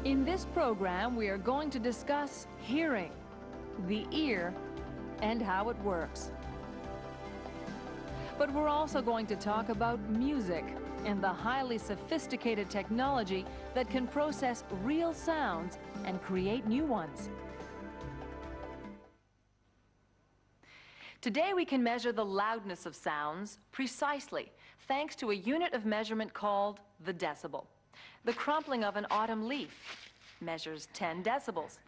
In this program, we are going to discuss hearing, the ear, and how it works. But we're also going to talk about music and the highly sophisticated technology that can process real sounds and create new ones. Today we can measure the loudness of sounds precisely thanks to a unit of measurement called the decibel. The crumpling of an autumn leaf measures 10 decibels,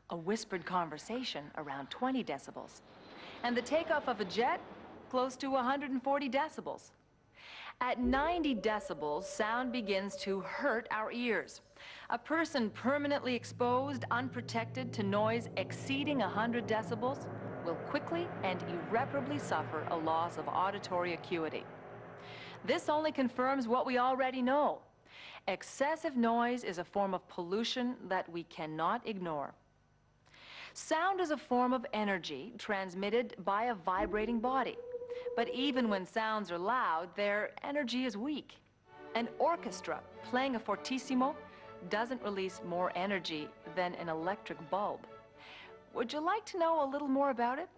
a whispered conversation around 20 decibels, and the takeoff of a jet close to 140 decibels. At 90 decibels, sound begins to hurt our ears. A person permanently exposed, unprotected to noise exceeding 100 decibels will quickly and irreparably suffer a loss of auditory acuity. This only confirms what we already know. Excessive noise is a form of pollution that we cannot ignore. Sound is a form of energy transmitted by a vibrating body. But even when sounds are loud, their energy is weak. An orchestra playing a fortissimo doesn't release more energy than an electric bulb. Would you like to know a little more about it?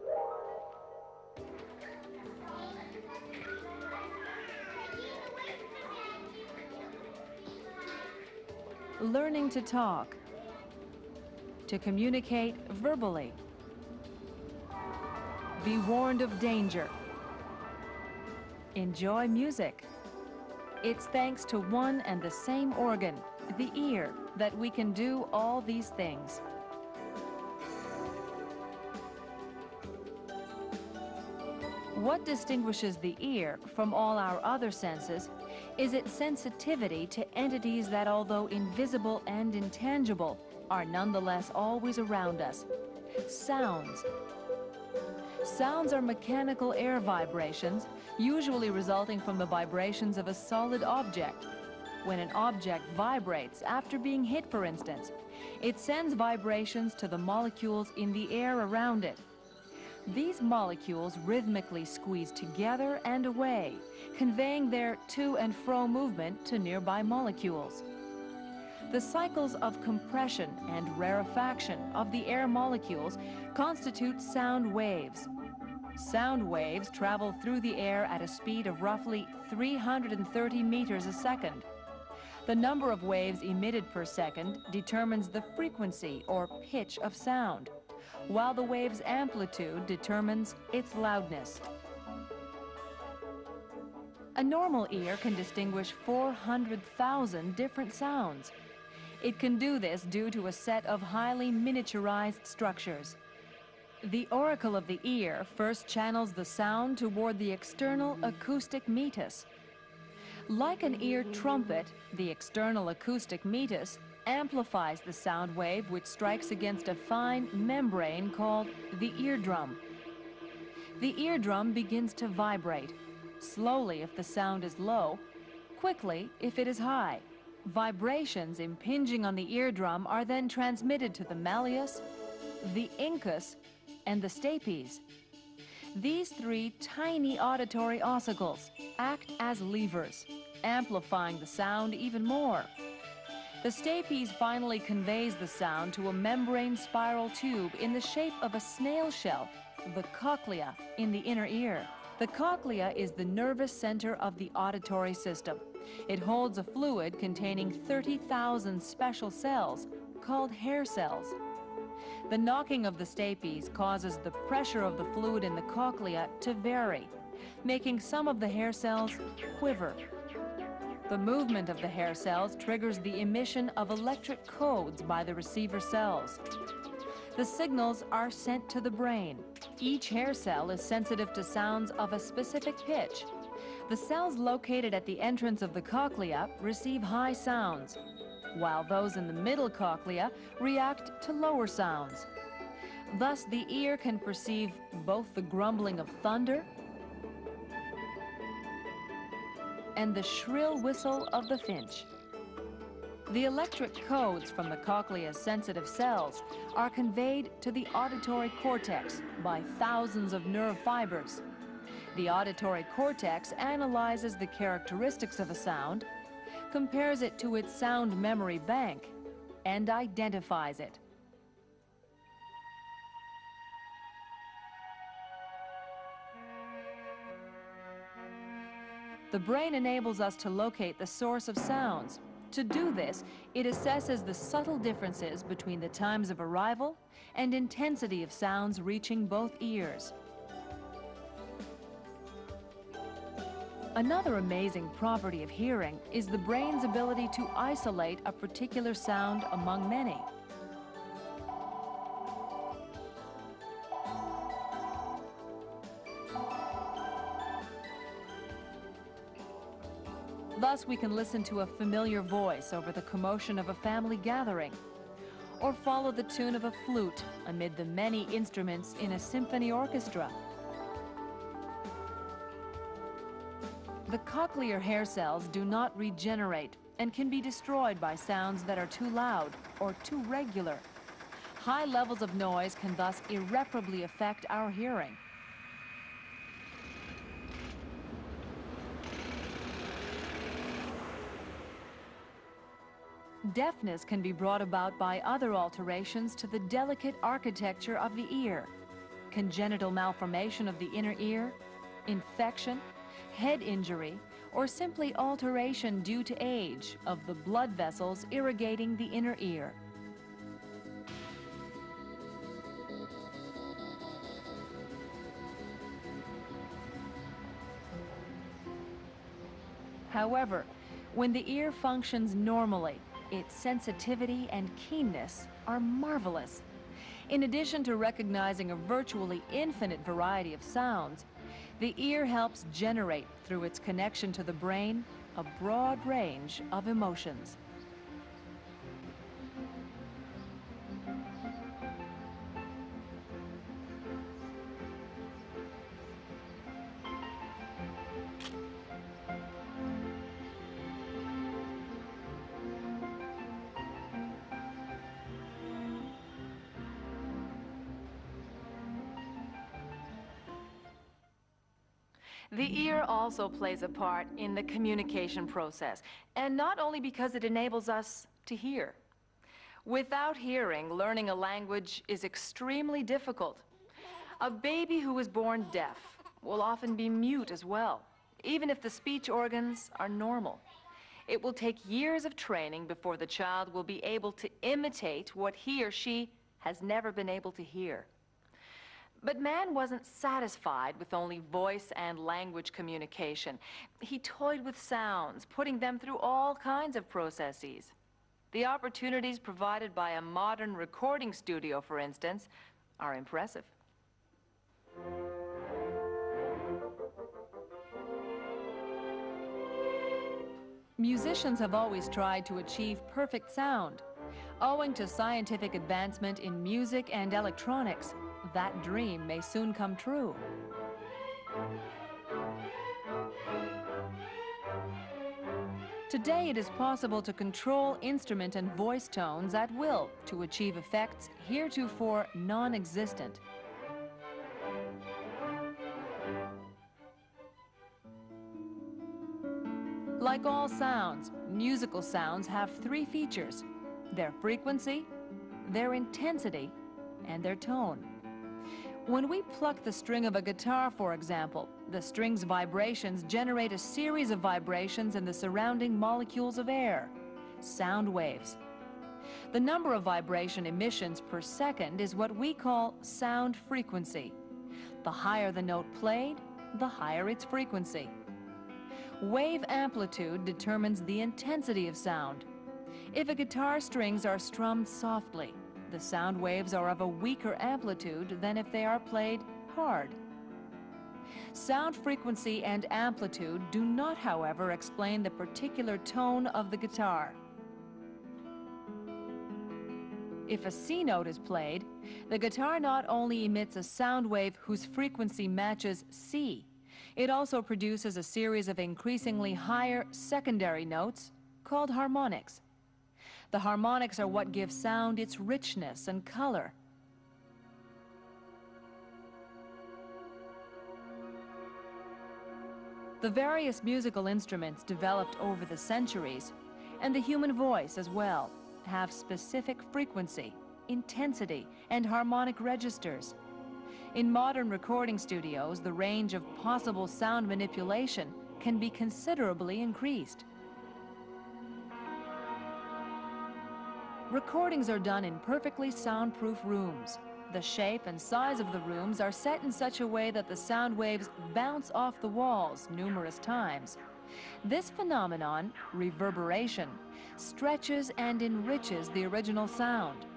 Learning to talk, to communicate verbally, be warned of danger, enjoy music. It's thanks to one and the same organ, the ear, that we can do all these things. What distinguishes the ear from all our other senses is its sensitivity to entities that, although invisible and intangible, are nonetheless always around us. Sounds. Sounds are mechanical air vibrations, usually resulting from the vibrations of a solid object. When an object vibrates after being hit, for instance, it sends vibrations to the molecules in the air around it. These molecules rhythmically squeeze together and away, conveying their to and fro movement to nearby molecules. The cycles of compression and rarefaction of the air molecules constitute sound waves. Sound waves travel through the air at a speed of roughly 330 meters a second. The number of waves emitted per second determines the frequency or pitch of sound, while the wave's amplitude determines its loudness. A normal ear can distinguish 400,000 different sounds. It can do this due to a set of highly miniaturized structures. The auricle of the ear first channels the sound toward the external acoustic meatus. Like an ear trumpet, the external acoustic meatus amplifies the sound wave which strikes against a fine membrane called the eardrum. The eardrum begins to vibrate, slowly if the sound is low, quickly if it is high. Vibrations impinging on the eardrum are then transmitted to the malleus, the incus, and the stapes. These three tiny auditory ossicles act as levers, amplifying the sound even more. The stapes finally conveys the sound to a membrane spiral tube in the shape of a snail shell, the cochlea, in the inner ear. The cochlea is the nervous center of the auditory system. It holds a fluid containing 30,000 special cells called hair cells. The knocking of the stapes causes the pressure of the fluid in the cochlea to vary, making some of the hair cells quiver. The movement of the hair cells triggers the emission of electric codes by the receiver cells. The signals are sent to the brain. Each hair cell is sensitive to sounds of a specific pitch. The cells located at the entrance of the cochlea receive high sounds, while those in the middle cochlea react to lower sounds. Thus, the ear can perceive both the grumbling of thunder and the shrill whistle of the finch. The electric codes from the cochlea's sensitive cells are conveyed to the auditory cortex by thousands of nerve fibers. The auditory cortex analyzes the characteristics of a sound, compares it to its sound memory bank, and identifies it. The brain enables us to locate the source of sounds. To do this, it assesses the subtle differences between the times of arrival and intensity of sounds reaching both ears. Another amazing property of hearing is the brain's ability to isolate a particular sound among many. Thus, we can listen to a familiar voice over the commotion of a family gathering, or follow the tune of a flute amid the many instruments in a symphony orchestra. The cochlear hair cells do not regenerate and can be destroyed by sounds that are too loud or too regular. High levels of noise can thus irreparably affect our hearing. Deafness can be brought about by other alterations to the delicate architecture of the ear: congenital malformation of the inner ear, infection, head injury, or simply alteration due to age of the blood vessels irrigating the inner ear. However, when the ear functions normally, its sensitivity and keenness are marvelous. In addition to recognizing a virtually infinite variety of sounds, the ear helps generate, through its connection to the brain, a broad range of emotions. The ear also plays a part in the communication process, and not only because it enables us to hear. Without hearing, learning a language is extremely difficult. A baby who is born deaf will often be mute as well, even if the speech organs are normal. It will take years of training before the child will be able to imitate what he or she has never been able to hear. But man wasn't satisfied with only voice and language communication. He toyed with sounds, putting them through all kinds of processes. The opportunities provided by a modern recording studio, for instance, are impressive. Musicians have always tried to achieve perfect sound. Owing to scientific advancement in music and electronics, that dream may soon come true. Today, it is possible to control instrument and voice tones at will to achieve effects heretofore non-existent. Like all sounds, musical sounds have three features: their frequency, their intensity, and their tone. When we pluck the string of a guitar, for example, the string's vibrations generate a series of vibrations in the surrounding molecules of air, sound waves. The number of vibration emissions per second is what we call sound frequency. The higher the note played, the higher its frequency. Wave amplitude determines the intensity of sound. If a guitar strings are strummed softly, the sound waves are of a weaker amplitude than if they are played hard. Sound frequency and amplitude do not, however, explain the particular tone of the guitar. If a C note is played, the guitar not only emits a sound wave whose frequency matches C, it also produces a series of increasingly higher secondary notes called harmonics. The harmonics are what give sound its richness and color. The various musical instruments developed over the centuries, and the human voice as well, have specific frequency, intensity, and harmonic registers. In modern recording studios, the range of possible sound manipulation can be considerably increased. Recordings are done in perfectly soundproof rooms. The shape and size of the rooms are set in such a way that the sound waves bounce off the walls numerous times. This phenomenon, reverberation, stretches and enriches the original sound.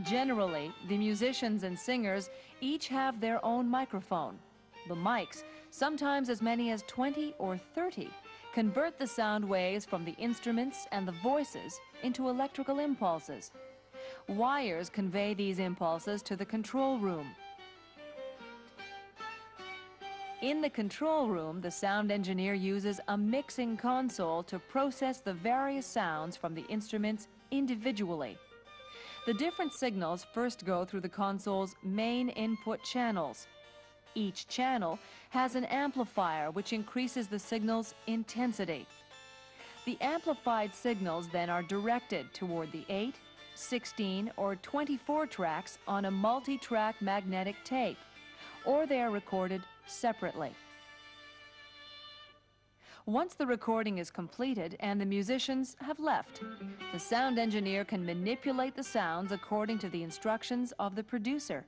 Generally, the musicians and singers each have their own microphone. The mics, sometimes as many as 20 or 30, convert the sound waves from the instruments and the voices into electrical impulses. Wires convey these impulses to the control room. In the control room, the sound engineer uses a mixing console to process the various sounds from the instruments individually. The different signals first go through the console's main input channels. Each channel has an amplifier which increases the signal's intensity. The amplified signals then are directed toward the 8, 16, or 24 tracks on a multi-track magnetic tape, or they are recorded separately. Once the recording is completed and the musicians have left, the sound engineer can manipulate the sounds according to the instructions of the producer.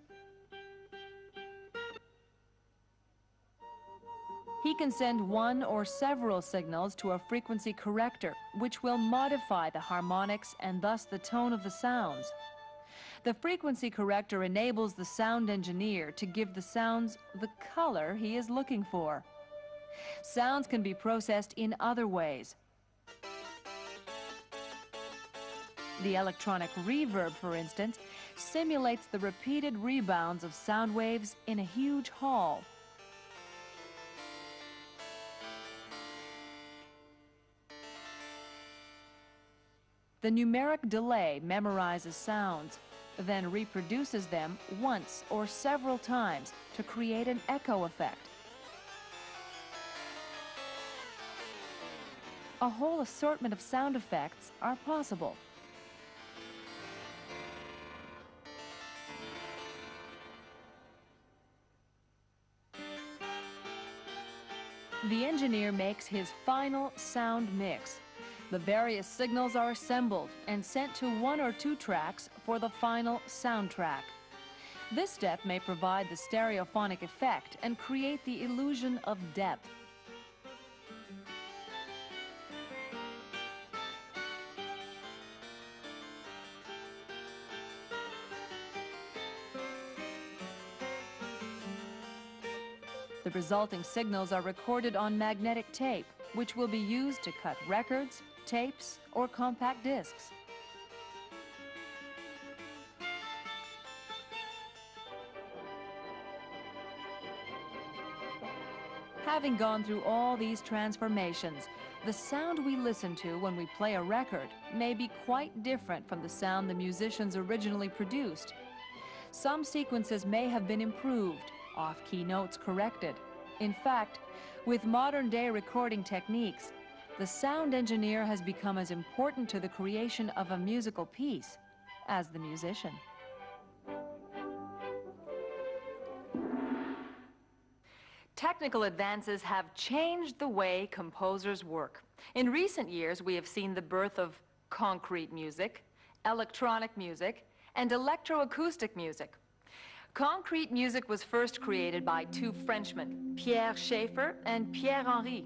He can send one or several signals to a frequency corrector, which will modify the harmonics and thus the tone of the sounds. The frequency corrector enables the sound engineer to give the sounds the color he is looking for. Sounds can be processed in other ways. The electronic reverb, for instance, simulates the repeated rebounds of sound waves in a huge hall. The numeric delay memorizes sounds, then reproduces them once or several times to create an echo effect. A whole assortment of sound effects are possible. The engineer makes his final sound mix. The various signals are assembled and sent to one or two tracks for the final soundtrack. This step may provide the stereophonic effect and create the illusion of depth. The resulting signals are recorded on magnetic tape, which will be used to cut records, tapes, or compact discs. Having gone through all these transformations, the sound we listen to when we play a record may be quite different from the sound the musicians originally produced. Some sequences may have been improved, off-key notes corrected. In fact, with modern-day recording techniques, the sound engineer has become as important to the creation of a musical piece as the musician. Technical advances have changed the way composers work. In recent years, we have seen the birth of concrete music, electronic music, and electroacoustic music. Concrete music was first created by two Frenchmen, Pierre Schaeffer and Pierre Henry.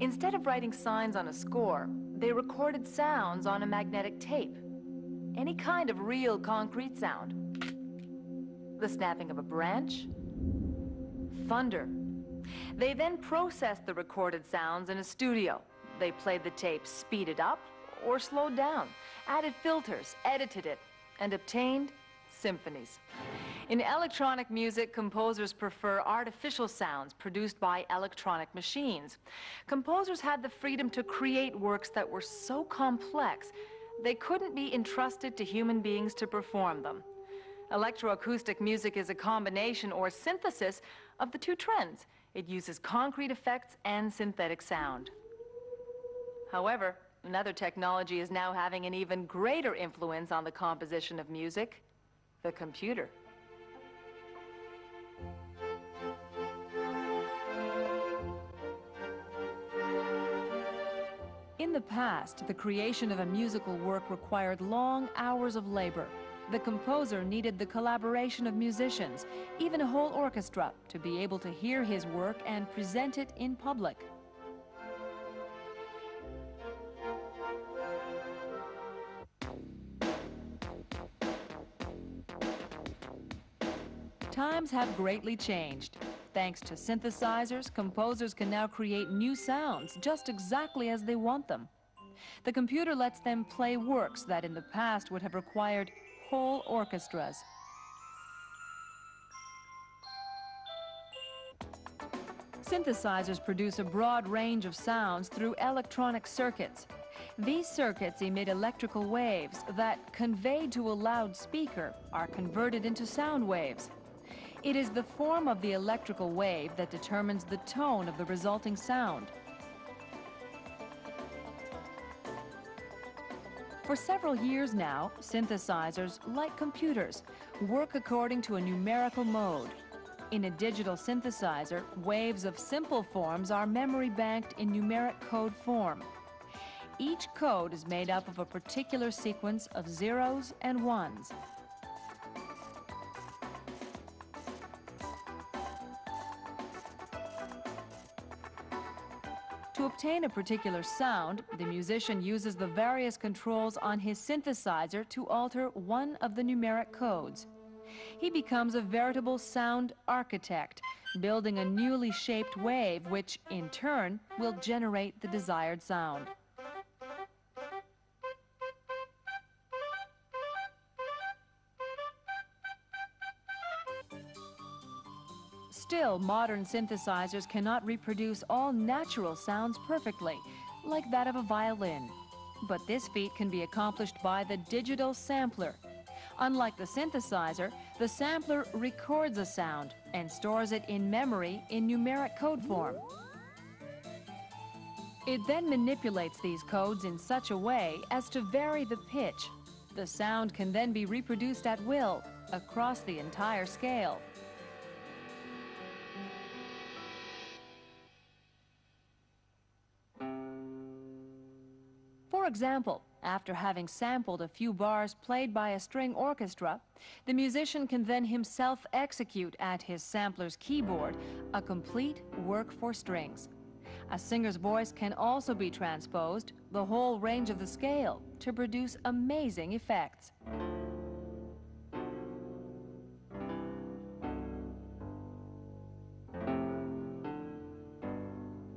Instead of writing signs on a score, they recorded sounds on a magnetic tape. Any kind of real concrete sound. The snapping of a branch, thunder. They then processed the recorded sounds in a studio. They played the tape speeded up or slowed down, added filters, edited it, and obtained symphonies. In electronic music, composers prefer artificial sounds produced by electronic machines. Composers had the freedom to create works that were so complex they couldn't be entrusted to human beings to perform them. Electroacoustic music is a combination or synthesis of the two trends. It uses concrete effects and synthetic sound. However, another technology is now having an even greater influence on the composition of music: the computer. In the past, the creation of a musical work required long hours of labor. The composer needed the collaboration of musicians, even a whole orchestra, to be able to hear his work and present it in public. Times have greatly changed. Thanks to synthesizers, composers can now create new sounds just exactly as they want them. The computer lets them play works that in the past would have required whole orchestras. Synthesizers produce a broad range of sounds through electronic circuits. These circuits emit electrical waves that, conveyed to a loudspeaker, are converted into sound waves. It is the form of the electrical wave that determines the tone of the resulting sound. For several years now, synthesizers, like computers, work according to a numerical mode. In a digital synthesizer, waves of simple forms are memory banked in numeric code form. Each code is made up of a particular sequence of zeros and ones. To obtain a particular sound, the musician uses the various controls on his synthesizer to alter one of the numeric codes. He becomes a veritable sound architect, building a newly shaped wave which, in turn, will generate the desired sound. Still, modern synthesizers cannot reproduce all natural sounds perfectly, like that of a violin. But this feat can be accomplished by the digital sampler. Unlike the synthesizer, the sampler records a sound and stores it in memory in numeric code form. It then manipulates these codes in such a way as to vary the pitch. The sound can then be reproduced at will across the entire scale. For example, after having sampled a few bars played by a string orchestra, the musician can then himself execute at his sampler's keyboard a complete work for strings. A singer's voice can also be transposed, the whole range of the scale, to produce amazing effects.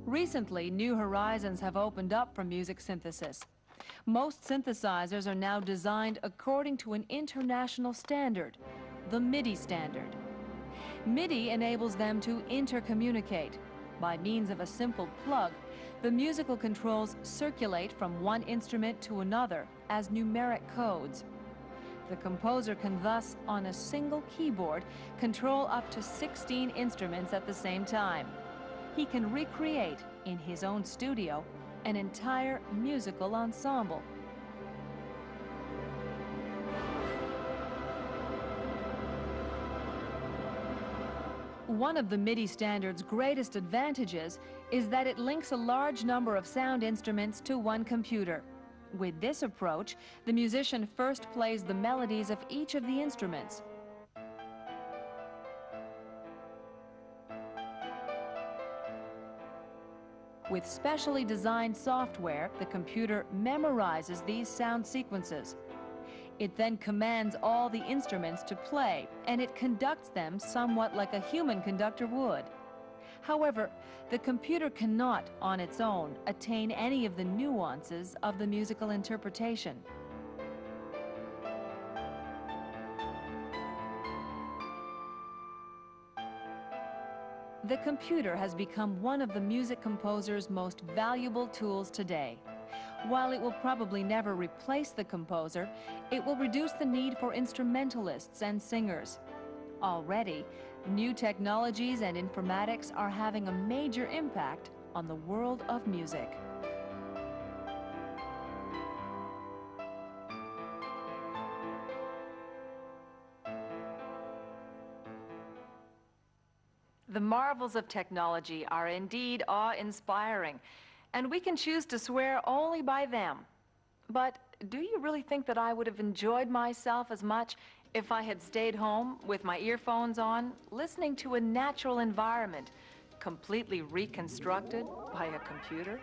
Recently, new horizons have opened up for music synthesis. Most synthesizers are now designed according to an international standard, the MIDI standard. MIDI enables them to intercommunicate. By means of a simple plug, the musical controls circulate from one instrument to another as numeric codes. The composer can thus, on a single keyboard, control up to 16 instruments at the same time. He can recreate, in his own studio, an entire musical ensemble. One of the MIDI standard's greatest advantages is that it links a large number of sound instruments to one computer. With this approach, the musician first plays the melodies of each of the instruments. With specially designed software, the computer memorizes these sound sequences. It then commands all the instruments to play, and it conducts them somewhat like a human conductor would. However, the computer cannot, on its own, attain any of the nuances of the musical interpretation. The computer has become one of the music composer's most valuable tools today. While it will probably never replace the composer, it will reduce the need for instrumentalists and singers. Already, new technologies and informatics are having a major impact on the world of music. The marvels of technology are indeed awe-inspiring, and we can choose to swear only by them. But do you really think that I would have enjoyed myself as much if I had stayed home with my earphones on, listening to a natural environment, completely reconstructed by a computer?